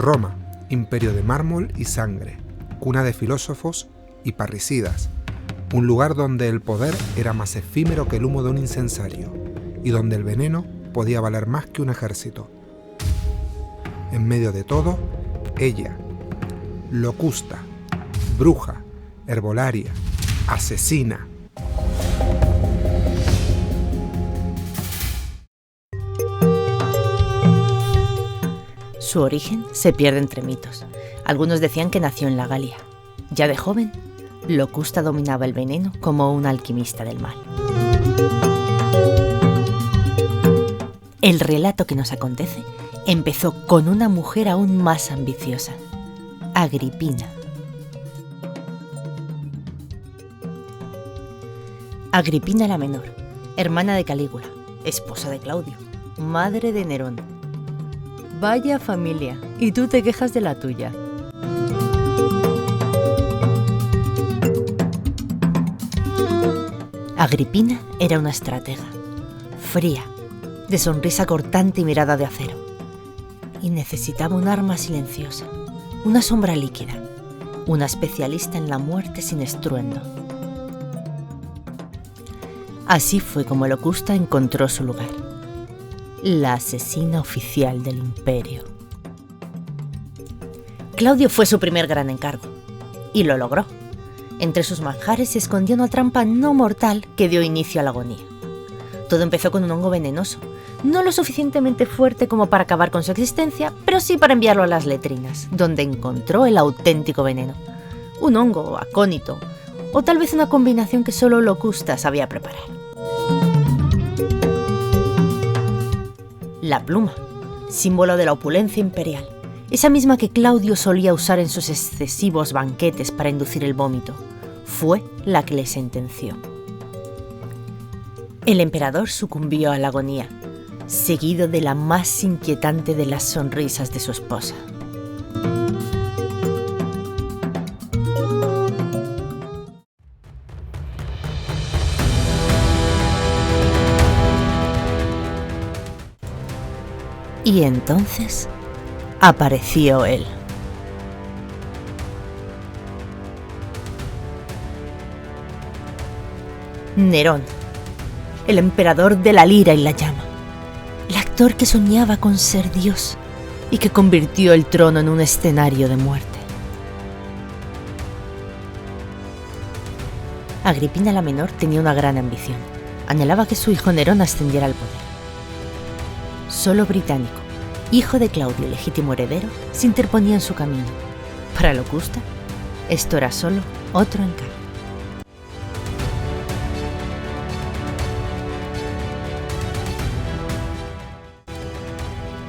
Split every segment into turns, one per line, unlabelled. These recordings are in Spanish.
Roma, imperio de mármol y sangre, cuna de filósofos y parricidas, un lugar donde el poder era más efímero que el humo de un incensario y donde el veneno podía valer más que un ejército. En medio de todo, ella, Locusta, bruja, herbolaria, asesina.
Su origen se pierde entre mitos. Algunos decían que nació en la Galia. Ya de joven, Locusta dominaba el veneno como un alquimista del mal. El relato que nos acontece empezó con una mujer aún más ambiciosa, Agripina. Agripina la Menor, hermana de Calígula, esposa de Claudio, madre de Nerón. Vaya familia, y tú te quejas de la tuya. Agripina era una estratega, fría, de sonrisa cortante y mirada de acero. Y necesitaba un arma silenciosa, una sombra líquida, una especialista en la muerte sin estruendo. Así fue como Locusta encontró su lugar, la asesina oficial del imperio. Claudio fue su primer gran encargo, y lo logró. Entre sus manjares se escondió una trampa no mortal que dio inicio a la agonía. Todo empezó con un hongo venenoso, no lo suficientemente fuerte como para acabar con su existencia, pero sí para enviarlo a las letrinas, donde encontró el auténtico veneno. Un hongo acónito, o tal vez una combinación que solo Locusta sabía preparar. La pluma, símbolo de la opulencia imperial, esa misma que Claudio solía usar en sus excesivos banquetes para inducir el vómito, fue la que le sentenció. El emperador sucumbió a la agonía, seguido de la más inquietante de las sonrisas de su esposa. Y entonces apareció él. Nerón, el emperador de la lira y la llama, el actor que soñaba con ser Dios y que convirtió el trono en un escenario de muerte. Agripina la Menor tenía una gran ambición. Anhelaba que su hijo Nerón ascendiera al poder. Solo Británico, hijo de Claudio, legítimo heredero, se interponía en su camino. Para Locusta, esto era solo otro encargo.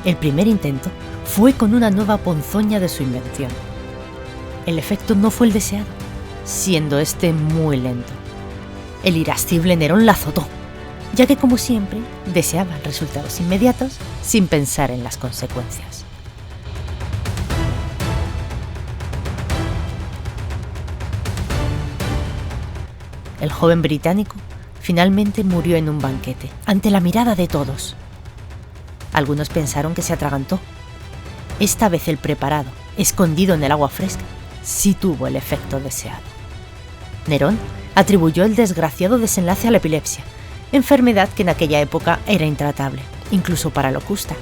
El primer intento fue con una nueva ponzoña de su invención. El efecto no fue el deseado, siendo este muy lento. El irascible Nerón la azotó, ya que, como siempre, deseaba resultados inmediatos sin pensar en las consecuencias. El joven británico finalmente murió en un banquete, ante la mirada de todos. Algunos pensaron que se atragantó. Esta vez el preparado, escondido en el agua fresca, sí tuvo el efecto deseado. Nerón atribuyó el desgraciado desenlace a la epilepsia, enfermedad que en aquella época era intratable, incluso para Locusta,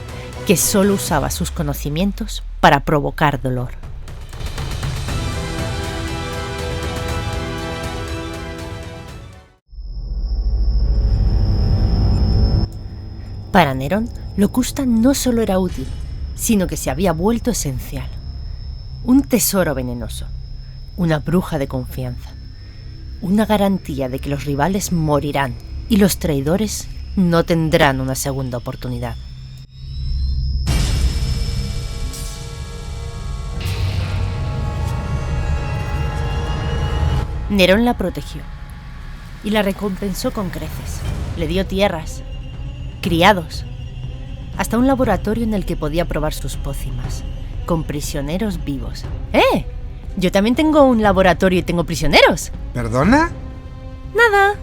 que solo usaba sus conocimientos para provocar dolor. Para Nerón, Locusta no solo era útil, sino que se había vuelto esencial. Un tesoro venenoso, una bruja de confianza, una garantía de que los rivales morirán y los traidores no tendrán una segunda oportunidad. Nerón la protegió y la recompensó con creces. Le dio tierras, criados, hasta un laboratorio en el que podía probar sus pócimas, con prisioneros vivos. ¡Eh! Yo también tengo un laboratorio y tengo prisioneros.
¿Perdona?
Nada.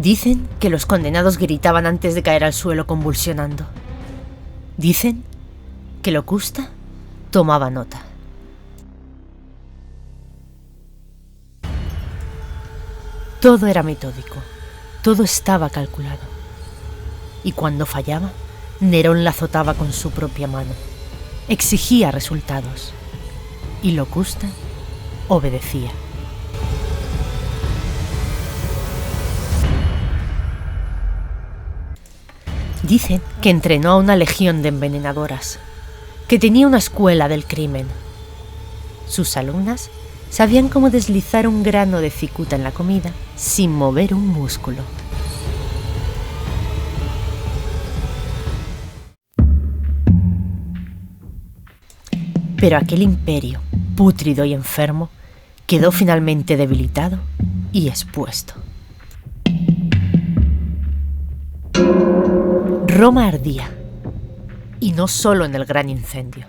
Dicen que los condenados gritaban antes de caer al suelo convulsionando. Dicen que Locusta tomaba nota. Todo era metódico, todo estaba calculado. Y cuando fallaba, Nerón la azotaba con su propia mano. Exigía resultados. Y Locusta obedecía. Dicen que entrenó a una legión de envenenadoras, que tenía una escuela del crimen. Sus alumnas sabían cómo deslizar un grano de cicuta en la comida sin mover un músculo. Pero aquel imperio, pútrido y enfermo, quedó finalmente debilitado y expuesto. Roma ardía, y no solo en el gran incendio.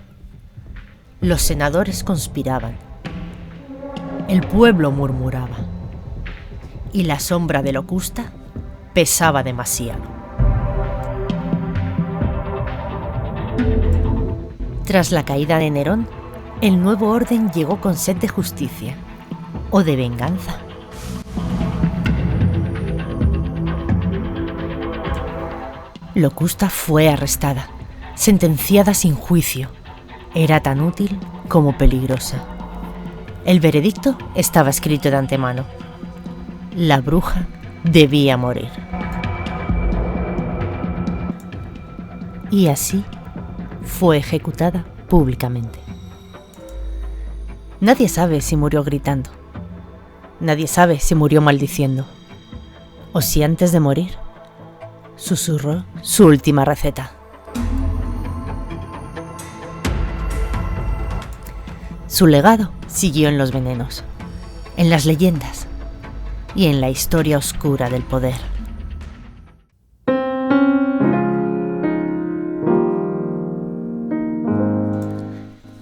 Los senadores conspiraban, el pueblo murmuraba, y la sombra de Locusta pesaba demasiado. Tras la caída de Nerón, el nuevo orden llegó con sed de justicia o de venganza. Locusta fue arrestada, sentenciada sin juicio. Era tan útil como peligrosa. El veredicto estaba escrito de antemano. La bruja debía morir. Y así fue ejecutada públicamente. Nadie sabe si murió gritando. Nadie sabe si murió maldiciendo. O si antes de morir susurró su última receta. Su legado siguió en los venenos, en las leyendas y en la historia oscura del poder.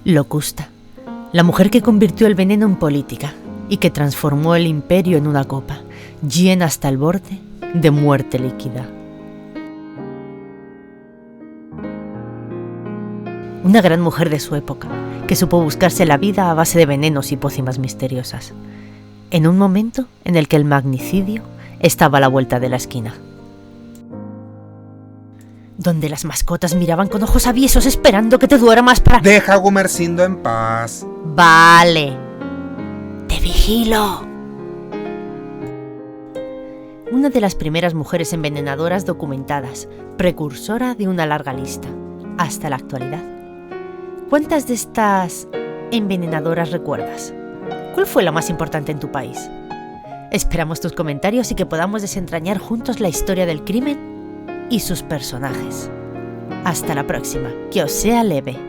Locusta, la mujer que convirtió el veneno en política y que transformó el imperio en una copa llena hasta el borde de muerte líquida. Una gran mujer de su época, que supo buscarse la vida a base de venenos y pócimas misteriosas, en un momento en el que el magnicidio estaba a la vuelta de la esquina. Donde las mascotas miraban con ojos aviesos esperando que te duermas para...
Deja a Gumersindo en paz.
Vale. Te vigilo. Una de las primeras mujeres envenenadoras documentadas, precursora de una larga lista, hasta la actualidad. ¿Cuántas de estas envenenadoras recuerdas? ¿Cuál fue la más importante en tu país? Esperamos tus comentarios y que podamos desentrañar juntos la historia del crimen y sus personajes. Hasta la próxima, que os sea leve.